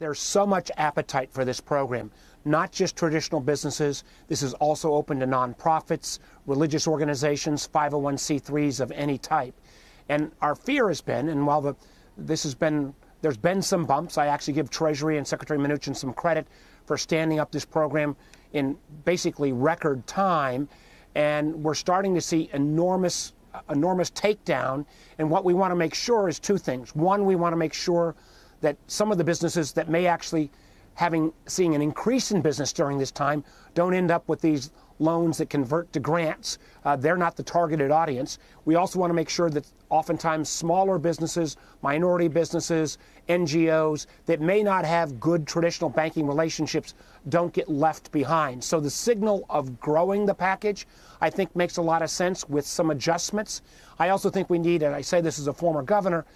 There's so much appetite for this program, not just traditional businesses. This is also open to nonprofits, religious organizations, 501c3s of any type. And our fear has been, and while there's been some bumps, I actually give Treasury and Secretary Mnuchin some credit for standing up this program in basically record time. And we're starting to see enormous takedown. And what we want to make sure is two things. One, we want to make sure that some of the businesses that may actually seeing an increase in business during this time don't end up with these loans that convert to grants. They're not the targeted audience. We also want to make sure that oftentimes smaller businesses, minority businesses, NGOs that may not have good traditional banking relationships don't get left behind. So the signal of growing the package, I think, makes a lot of sense with some adjustments. I also think we need, and I say this as a former governor,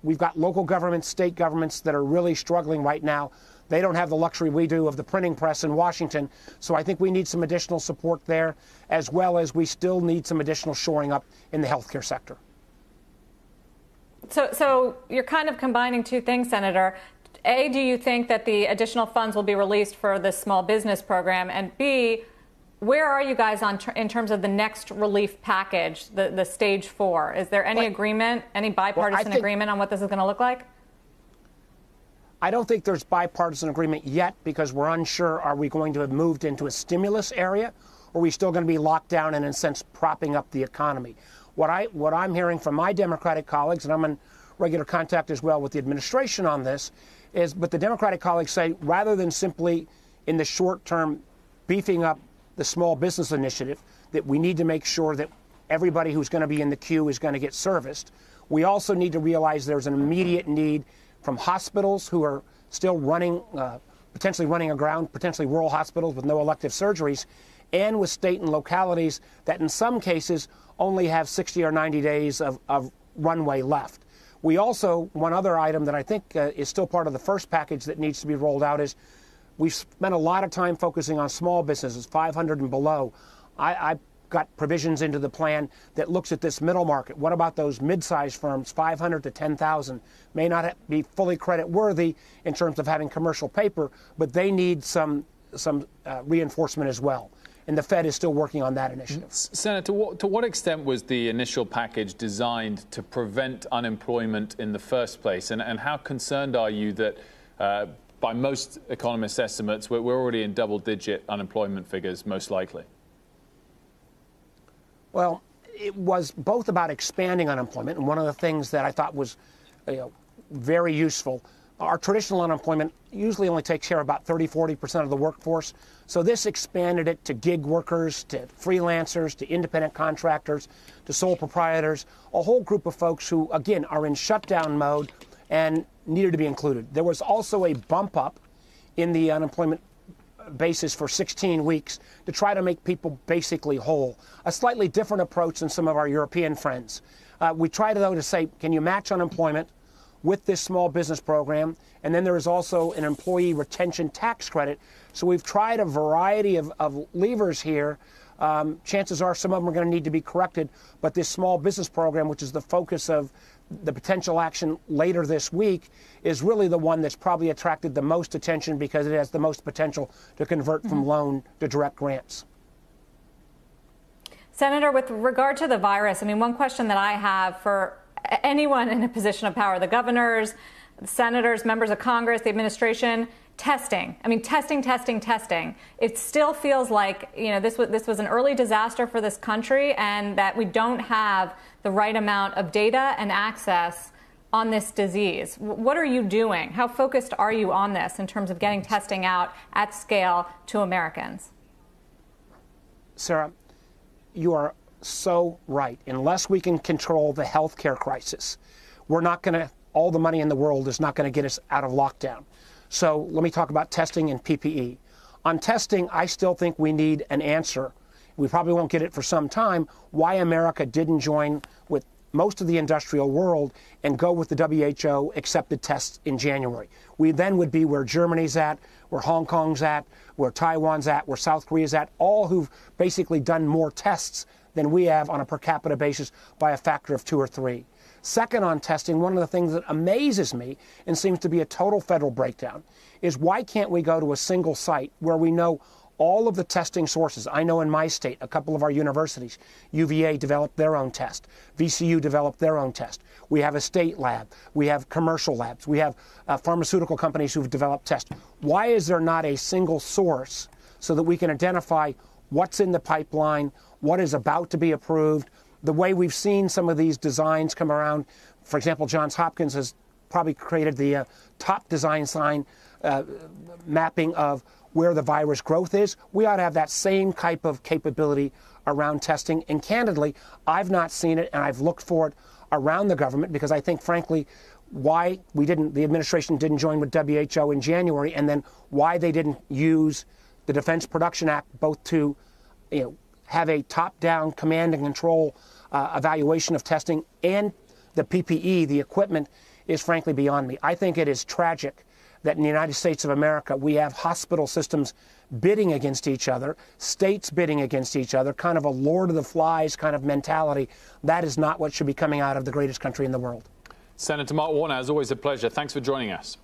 we've got local governments, state governments that are really struggling right now. They don't have the luxury we do of the printing press in Washington. So I think we need some additional support there, as well as we still need some additional shoring up in the healthcare sector. So you're kind of combining two things, Senator. A, do you think that the additional funds will be released for the small business program? And B, where are you guys in terms of the next relief package, the stage 4? Is there any agreement, any bipartisan agreement on what this is going to look like? I don't think there's bipartisan agreement yet because we're unsure, are we going to have moved into a stimulus area or are we still going to be locked down and in a sense propping up the economy? What I'm hearing from my Democratic colleagues, and I'm in regular contact as well with the administration on this, but the Democratic colleagues say rather than simply in the short term beefing up the small business initiative, that we need to make sure that everybody who's going to be in the queue is going to get serviced. We also need to realize there's an immediate need from hospitals who are still potentially running aground, potentially rural hospitals with no elective surgeries, and with state and localities that in some cases only have 60 or 90 days of runway left. We also, one other item that I think is still part of the first package that needs to be rolled out is we've spent a lot of time focusing on small businesses, 500 and below. I've got provisions into the plan that looks at this middle market. What about those mid-sized firms, 500 to 10,000? May not be fully credit worthy in terms of having commercial paper, but they need some reinforcement as well. And the Fed is still working on that initiative. Senator, to what extent was the initial package designed to prevent unemployment in the first place? And how concerned are you that by most economists' estimates, we're already in double-digit unemployment figures, most likely? Well, it was both about expanding unemployment, and one of the things that I thought was very useful, our traditional unemployment usually only takes care of about 30–40% of the workforce. So this expanded it to gig workers, to freelancers, to independent contractors, to sole proprietors, a whole group of folks who, again, are in shutdown mode and needed to be included. There was also a bump up in the unemployment basis for 16 weeks to try to make people basically whole. A slightly different approach than some of our European friends. We tried, though, to say, can you match unemployment with this small business program? And then there is also an employee retention tax credit. So we've tried a variety of levers here. Chances are some of them are going to need to be corrected. But this small business program, which is the focus of the potential action later this week, is really the one that's probably attracted the most attention because it has the most potential to convert from loan to direct grants. Senator, with regard to the virus, I mean, one question that I have for anyone in a position of power, the governors, the senators, members of Congress, the administration, testing. I mean, testing. It still feels like, this was an early disaster for this country and that we don't have the right amount of data and access on this disease. What are you doing? How focused are you on this in terms of getting testing out at scale to Americans? Sarah, you are so right. Unless we can control the healthcare crisis, all the money in the world is not going to get us out of lockdown. So let me talk about testing and PPE. On testing, I still think we need an answer. We probably won't get it for some time, why America didn't join with most of the industrial world and go with the WHO accepted tests in January. We then would be where Germany's at, where Hong Kong's at, where Taiwan's at, where South Korea's at, all who've basically done more tests than we have on a per capita basis by a factor of 2 or 3. Second, on testing, one of the things that amazes me and seems to be a total federal breakdown is why can't we go to a single site where we know all of the testing sources? I know in my state, a couple of our universities, UVA developed their own test. VCU developed their own test. We have a state lab. We have commercial labs. We have pharmaceutical companies who've developed tests. Why is there not a single source so that we can identify what's in the pipeline, what is about to be approved? The way we've seen some of these designs come around, for example, Johns Hopkins has probably created the top design sign mapping of where the virus growth is. We ought to have that same type of capability around testing. And candidly, I've not seen it, and I've looked for it around the government because I think, frankly, why the administration didn't join with WHO in January, and then why they didn't use the Defense Production Act both to, have a top-down command and control evaluation of testing and the PPE, the equipment, is frankly beyond me. I think it is tragic that in the United States of America we have hospital systems bidding against each other, states bidding against each other, kind of a Lord of the Flies kind of mentality. That is not what should be coming out of the greatest country in the world. Senator Mark Warner, as always, a pleasure. Thanks for joining us.